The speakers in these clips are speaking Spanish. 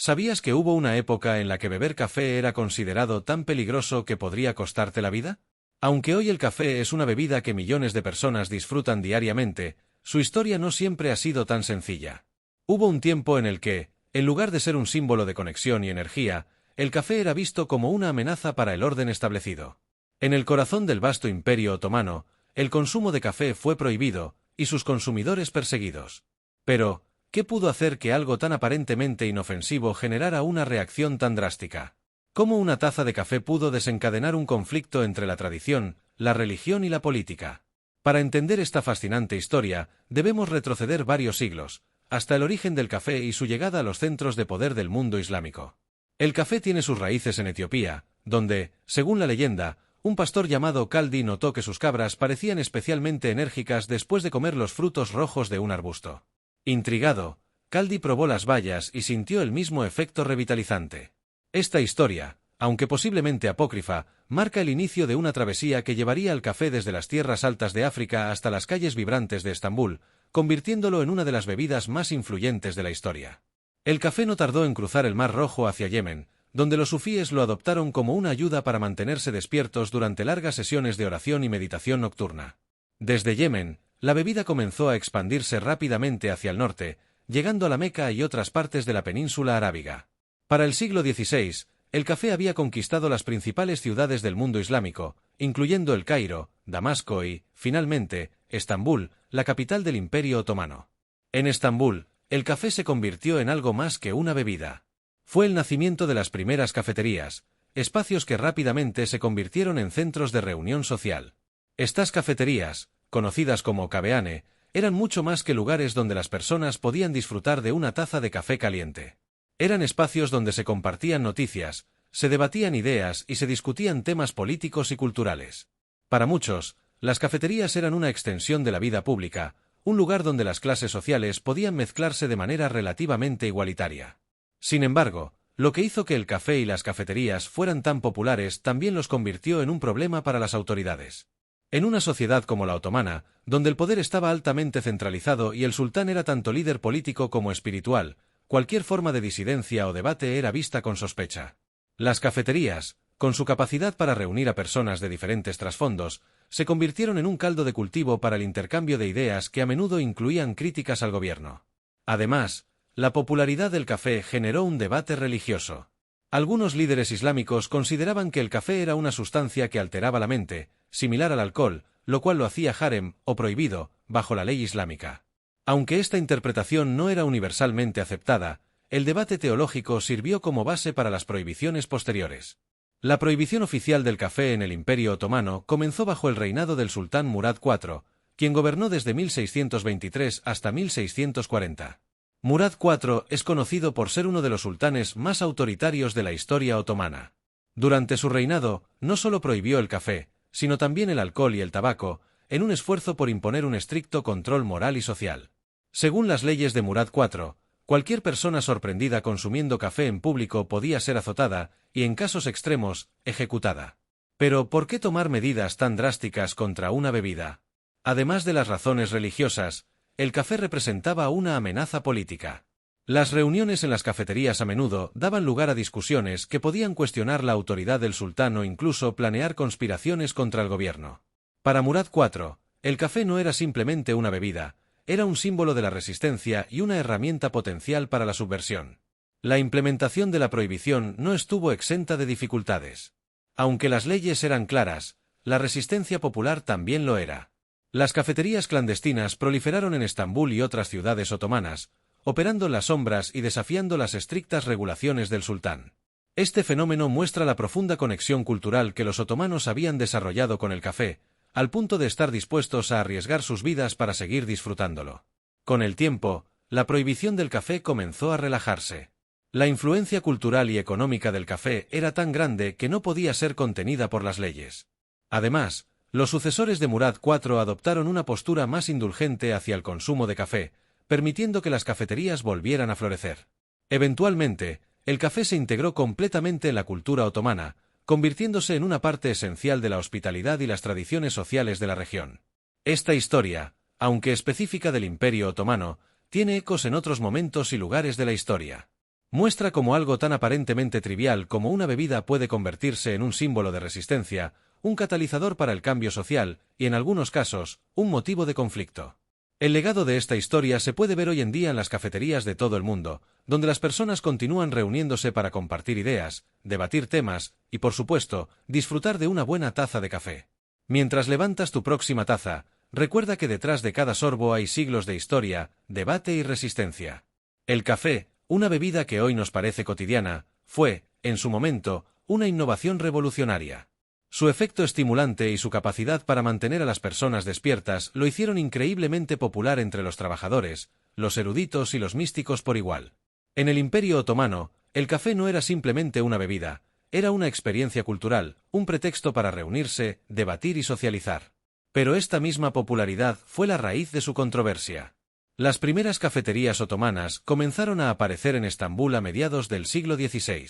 ¿Sabías que hubo una época en la que beber café era considerado tan peligroso que podría costarte la vida? Aunque hoy el café es una bebida que millones de personas disfrutan diariamente, su historia no siempre ha sido tan sencilla. Hubo un tiempo en el que, en lugar de ser un símbolo de conexión y energía, el café era visto como una amenaza para el orden establecido. En el corazón del vasto Imperio Otomano, el consumo de café fue prohibido, y sus consumidores perseguidos. Pero, ¿qué pudo hacer que algo tan aparentemente inofensivo generara una reacción tan drástica? ¿Cómo una taza de café pudo desencadenar un conflicto entre la tradición, la religión y la política? Para entender esta fascinante historia, debemos retroceder varios siglos, hasta el origen del café y su llegada a los centros de poder del mundo islámico. El café tiene sus raíces en Etiopía, donde, según la leyenda, un pastor llamado Kaldi notó que sus cabras parecían especialmente enérgicas después de comer los frutos rojos de un arbusto. Intrigado, Kaldi probó las bayas y sintió el mismo efecto revitalizante. Esta historia, aunque posiblemente apócrifa, marca el inicio de una travesía que llevaría al café desde las tierras altas de África hasta las calles vibrantes de Estambul, convirtiéndolo en una de las bebidas más influyentes de la historia. El café no tardó en cruzar el Mar Rojo hacia Yemen, donde los sufíes lo adoptaron como una ayuda para mantenerse despiertos durante largas sesiones de oración y meditación nocturna. Desde Yemen, la bebida comenzó a expandirse rápidamente hacia el norte, llegando a la Meca y otras partes de la península arábiga. Para el siglo XVI, el café había conquistado las principales ciudades del mundo islámico, incluyendo El Cairo, Damasco y, finalmente, Estambul, la capital del Imperio Otomano. En Estambul, el café se convirtió en algo más que una bebida. Fue el nacimiento de las primeras cafeterías, espacios que rápidamente se convirtieron en centros de reunión social. Estas cafeterías, conocidas como kabeane, eran mucho más que lugares donde las personas podían disfrutar de una taza de café caliente. Eran espacios donde se compartían noticias, se debatían ideas y se discutían temas políticos y culturales. Para muchos, las cafeterías eran una extensión de la vida pública, un lugar donde las clases sociales podían mezclarse de manera relativamente igualitaria. Sin embargo, lo que hizo que el café y las cafeterías fueran tan populares también los convirtió en un problema para las autoridades. En una sociedad como la otomana, donde el poder estaba altamente centralizado y el sultán era tanto líder político como espiritual, cualquier forma de disidencia o debate era vista con sospecha. Las cafeterías, con su capacidad para reunir a personas de diferentes trasfondos, se convirtieron en un caldo de cultivo para el intercambio de ideas que a menudo incluían críticas al gobierno. Además, la popularidad del café generó un debate religioso. Algunos líderes islámicos consideraban que el café era una sustancia que alteraba la mente, similar al alcohol, lo cual lo hacía harem, o prohibido, bajo la ley islámica. Aunque esta interpretación no era universalmente aceptada, el debate teológico sirvió como base para las prohibiciones posteriores. La prohibición oficial del café en el Imperio Otomano comenzó bajo el reinado del sultán Murad IV, quien gobernó desde 1623 hasta 1640. Murad IV es conocido por ser uno de los sultanes más autoritarios de la historia otomana. Durante su reinado, no solo prohibió el café, sino también el alcohol y el tabaco, en un esfuerzo por imponer un estricto control moral y social. Según las leyes de Murad IV, cualquier persona sorprendida consumiendo café en público podía ser azotada y, en casos extremos, ejecutada. Pero, ¿por qué tomar medidas tan drásticas contra una bebida? Además de las razones religiosas, el café representaba una amenaza política. Las reuniones en las cafeterías a menudo daban lugar a discusiones que podían cuestionar la autoridad del sultán o incluso planear conspiraciones contra el gobierno. Para Murad IV, el café no era simplemente una bebida, era un símbolo de la resistencia y una herramienta potencial para la subversión. La implementación de la prohibición no estuvo exenta de dificultades. Aunque las leyes eran claras, la resistencia popular también lo era. Las cafeterías clandestinas proliferaron en Estambul y otras ciudades otomanas, operando en las sombras y desafiando las estrictas regulaciones del sultán. Este fenómeno muestra la profunda conexión cultural que los otomanos habían desarrollado con el café, al punto de estar dispuestos a arriesgar sus vidas para seguir disfrutándolo. Con el tiempo, la prohibición del café comenzó a relajarse. La influencia cultural y económica del café era tan grande que no podía ser contenida por las leyes. Además, los sucesores de Murad IV adoptaron una postura más indulgente hacia el consumo de café, permitiendo que las cafeterías volvieran a florecer. Eventualmente, el café se integró completamente en la cultura otomana, convirtiéndose en una parte esencial de la hospitalidad y las tradiciones sociales de la región. Esta historia, aunque específica del Imperio Otomano, tiene ecos en otros momentos y lugares de la historia. Muestra cómo algo tan aparentemente trivial como una bebida puede convertirse en un símbolo de resistencia, un catalizador para el cambio social y, en algunos casos, un motivo de conflicto. El legado de esta historia se puede ver hoy en día en las cafeterías de todo el mundo, donde las personas continúan reuniéndose para compartir ideas, debatir temas y, por supuesto, disfrutar de una buena taza de café. Mientras levantas tu próxima taza, recuerda que detrás de cada sorbo hay siglos de historia, debate y resistencia. El café, una bebida que hoy nos parece cotidiana, fue, en su momento, una innovación revolucionaria. Su efecto estimulante y su capacidad para mantener a las personas despiertas lo hicieron increíblemente popular entre los trabajadores, los eruditos y los místicos por igual. En el Imperio Otomano, el café no era simplemente una bebida, era una experiencia cultural, un pretexto para reunirse, debatir y socializar. Pero esta misma popularidad fue la raíz de su controversia. Las primeras cafeterías otomanas comenzaron a aparecer en Estambul a mediados del siglo XVI.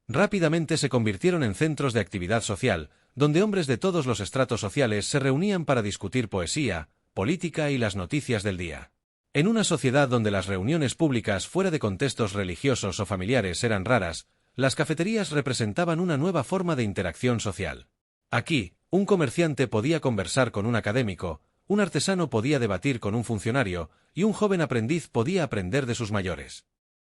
Rápidamente se convirtieron en centros de actividad social, donde hombres de todos los estratos sociales se reunían para discutir poesía, política y las noticias del día. En una sociedad donde las reuniones públicas fuera de contextos religiosos o familiares eran raras, las cafeterías representaban una nueva forma de interacción social. Aquí, un comerciante podía conversar con un académico, un artesano podía debatir con un funcionario, y un joven aprendiz podía aprender de sus mayores.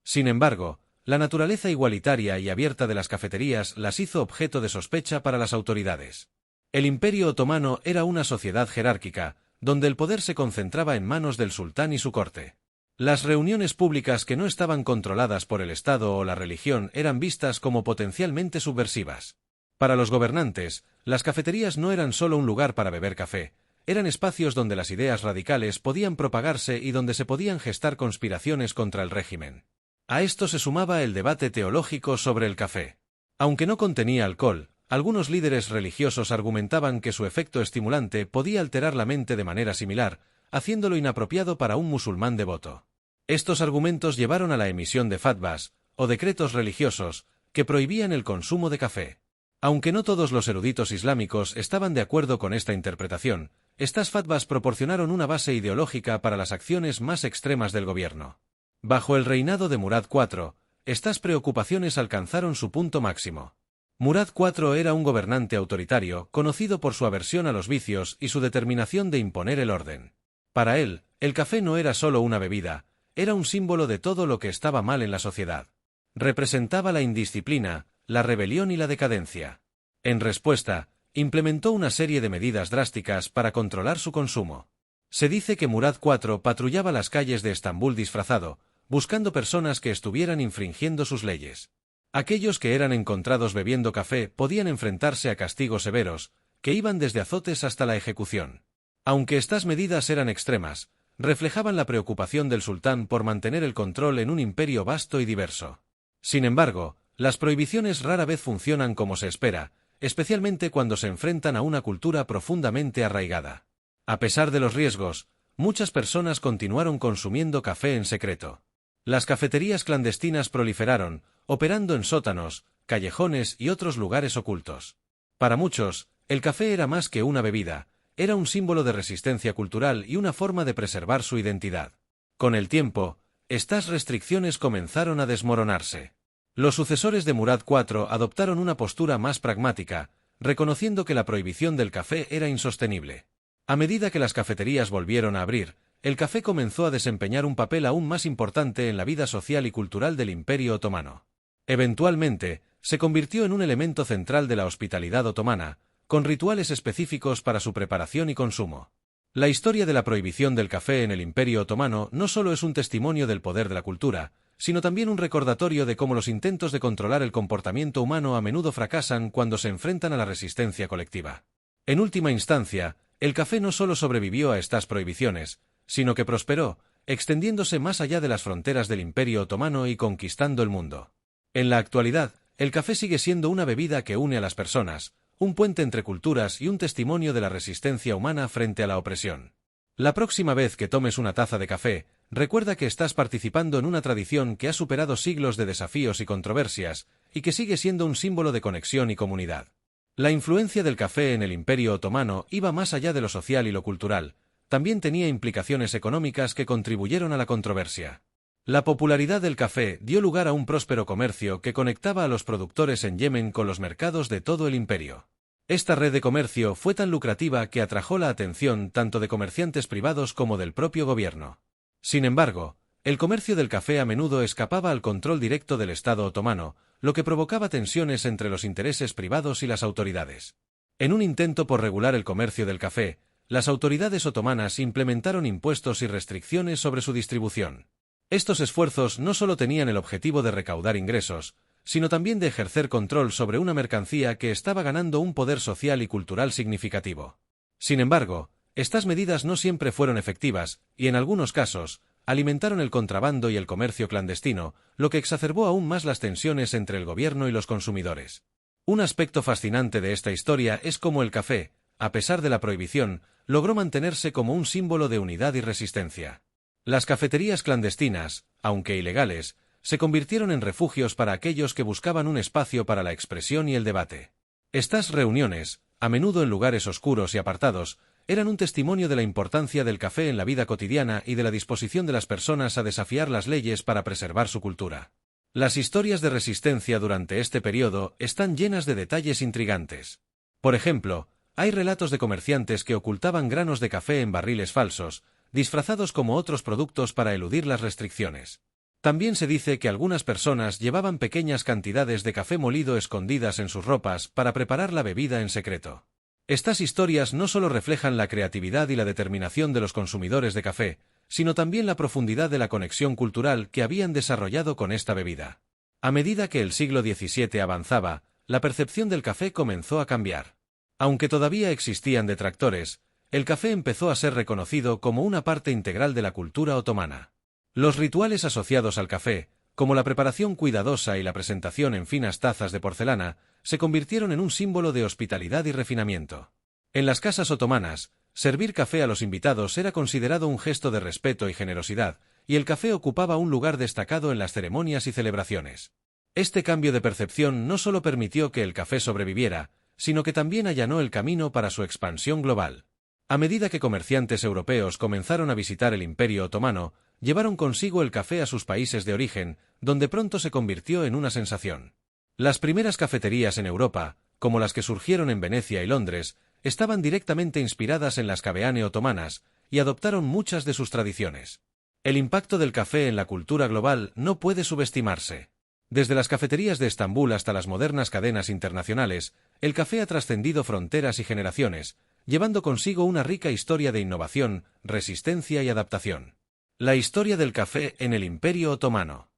Sin embargo, la naturaleza igualitaria y abierta de las cafeterías las hizo objeto de sospecha para las autoridades. El Imperio Otomano era una sociedad jerárquica, donde el poder se concentraba en manos del sultán y su corte. Las reuniones públicas que no estaban controladas por el Estado o la religión eran vistas como potencialmente subversivas. Para los gobernantes, las cafeterías no eran solo un lugar para beber café, eran espacios donde las ideas radicales podían propagarse y donde se podían gestar conspiraciones contra el régimen. A esto se sumaba el debate teológico sobre el café. Aunque no contenía alcohol, algunos líderes religiosos argumentaban que su efecto estimulante podía alterar la mente de manera similar, haciéndolo inapropiado para un musulmán devoto. Estos argumentos llevaron a la emisión de fatwas, o decretos religiosos, que prohibían el consumo de café. Aunque no todos los eruditos islámicos estaban de acuerdo con esta interpretación, estas fatwas proporcionaron una base ideológica para las acciones más extremas del gobierno. Bajo el reinado de Murad IV, estas preocupaciones alcanzaron su punto máximo. Murad IV era un gobernante autoritario, conocido por su aversión a los vicios y su determinación de imponer el orden. Para él, el café no era solo una bebida, era un símbolo de todo lo que estaba mal en la sociedad. Representaba la indisciplina, la rebelión y la decadencia. En respuesta, implementó una serie de medidas drásticas para controlar su consumo. Se dice que Murad IV patrullaba las calles de Estambul disfrazado, buscando personas que estuvieran infringiendo sus leyes. Aquellos que eran encontrados bebiendo café podían enfrentarse a castigos severos, que iban desde azotes hasta la ejecución. Aunque estas medidas eran extremas, reflejaban la preocupación del sultán por mantener el control en un imperio vasto y diverso. Sin embargo, las prohibiciones rara vez funcionan como se espera, especialmente cuando se enfrentan a una cultura profundamente arraigada. A pesar de los riesgos, muchas personas continuaron consumiendo café en secreto. Las cafeterías clandestinas proliferaron, operando en sótanos, callejones y otros lugares ocultos. Para muchos, el café era más que una bebida, era un símbolo de resistencia cultural y una forma de preservar su identidad. Con el tiempo, estas restricciones comenzaron a desmoronarse. Los sucesores de Murad IV adoptaron una postura más pragmática, reconociendo que la prohibición del café era insostenible. A medida que las cafeterías volvieron a abrir, el café comenzó a desempeñar un papel aún más importante en la vida social y cultural del Imperio Otomano. Eventualmente, se convirtió en un elemento central de la hospitalidad otomana, con rituales específicos para su preparación y consumo. La historia de la prohibición del café en el Imperio Otomano no solo es un testimonio del poder de la cultura, sino también un recordatorio de cómo los intentos de controlar el comportamiento humano a menudo fracasan cuando se enfrentan a la resistencia colectiva. En última instancia, el café no solo sobrevivió a estas prohibiciones, sino que prosperó, extendiéndose más allá de las fronteras del Imperio Otomano y conquistando el mundo. En la actualidad, el café sigue siendo una bebida que une a las personas, un puente entre culturas y un testimonio de la resistencia humana frente a la opresión. La próxima vez que tomes una taza de café, recuerda que estás participando en una tradición que ha superado siglos de desafíos y controversias, y que sigue siendo un símbolo de conexión y comunidad. La influencia del café en el Imperio Otomano iba más allá de lo social y lo cultural, también tenía implicaciones económicas que contribuyeron a la controversia. La popularidad del café dio lugar a un próspero comercio que conectaba a los productores en Yemen con los mercados de todo el imperio. Esta red de comercio fue tan lucrativa que atrajo la atención tanto de comerciantes privados como del propio gobierno. Sin embargo, el comercio del café a menudo escapaba al control directo del Estado otomano, lo que provocaba tensiones entre los intereses privados y las autoridades. En un intento por regular el comercio del café, las autoridades otomanas implementaron impuestos y restricciones sobre su distribución. Estos esfuerzos no solo tenían el objetivo de recaudar ingresos, sino también de ejercer control sobre una mercancía que estaba ganando un poder social y cultural significativo. Sin embargo, estas medidas no siempre fueron efectivas, y en algunos casos, alimentaron el contrabando y el comercio clandestino, lo que exacerbó aún más las tensiones entre el gobierno y los consumidores. Un aspecto fascinante de esta historia es cómo el café, a pesar de la prohibición, logró mantenerse como un símbolo de unidad y resistencia. Las cafeterías clandestinas, aunque ilegales, se convirtieron en refugios para aquellos que buscaban un espacio para la expresión y el debate. Estas reuniones, a menudo en lugares oscuros y apartados, eran un testimonio de la importancia del café en la vida cotidiana y de la disposición de las personas a desafiar las leyes para preservar su cultura. Las historias de resistencia durante este periodo están llenas de detalles intrigantes. Por ejemplo, hay relatos de comerciantes que ocultaban granos de café en barriles falsos, disfrazados como otros productos para eludir las restricciones. También se dice que algunas personas llevaban pequeñas cantidades de café molido escondidas en sus ropas para preparar la bebida en secreto. Estas historias no solo reflejan la creatividad y la determinación de los consumidores de café, sino también la profundidad de la conexión cultural que habían desarrollado con esta bebida. A medida que el siglo XVII avanzaba, la percepción del café comenzó a cambiar. Aunque todavía existían detractores, el café empezó a ser reconocido como una parte integral de la cultura otomana. Los rituales asociados al café, como la preparación cuidadosa y la presentación en finas tazas de porcelana, se convirtieron en un símbolo de hospitalidad y refinamiento. En las casas otomanas, servir café a los invitados era considerado un gesto de respeto y generosidad, y el café ocupaba un lugar destacado en las ceremonias y celebraciones. Este cambio de percepción no solo permitió que el café sobreviviera, sino que también allanó el camino para su expansión global. A medida que comerciantes europeos comenzaron a visitar el Imperio Otomano, llevaron consigo el café a sus países de origen, donde pronto se convirtió en una sensación. Las primeras cafeterías en Europa, como las que surgieron en Venecia y Londres, estaban directamente inspiradas en las caveane otomanas y adoptaron muchas de sus tradiciones. El impacto del café en la cultura global no puede subestimarse. Desde las cafeterías de Estambul hasta las modernas cadenas internacionales, el café ha trascendido fronteras y generaciones, llevando consigo una rica historia de innovación, resistencia y adaptación. La historia del café en el Imperio Otomano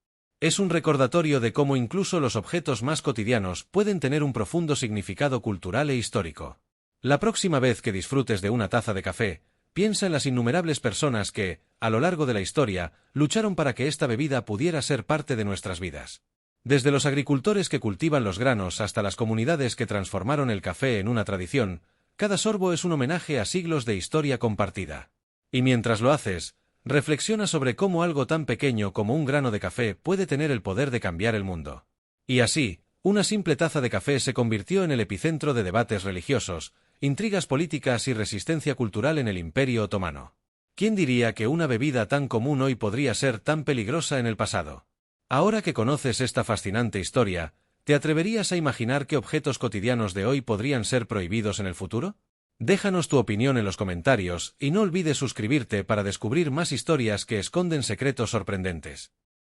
es un recordatorio de cómo incluso los objetos más cotidianos pueden tener un profundo significado cultural e histórico. La próxima vez que disfrutes de una taza de café, piensa en las innumerables personas que, a lo largo de la historia, lucharon para que esta bebida pudiera ser parte de nuestras vidas. Desde los agricultores que cultivan los granos hasta las comunidades que transformaron el café en una tradición, cada sorbo es un homenaje a siglos de historia compartida. Y mientras lo haces, reflexiona sobre cómo algo tan pequeño como un grano de café puede tener el poder de cambiar el mundo. Y así, una simple taza de café se convirtió en el epicentro de debates religiosos, intrigas políticas y resistencia cultural en el Imperio Otomano. ¿Quién diría que una bebida tan común hoy podría ser tan peligrosa en el pasado? Ahora que conoces esta fascinante historia, ¿te atreverías a imaginar qué objetos cotidianos de hoy podrían ser prohibidos en el futuro? Déjanos tu opinión en los comentarios y no olvides suscribirte para descubrir más historias que esconden secretos sorprendentes.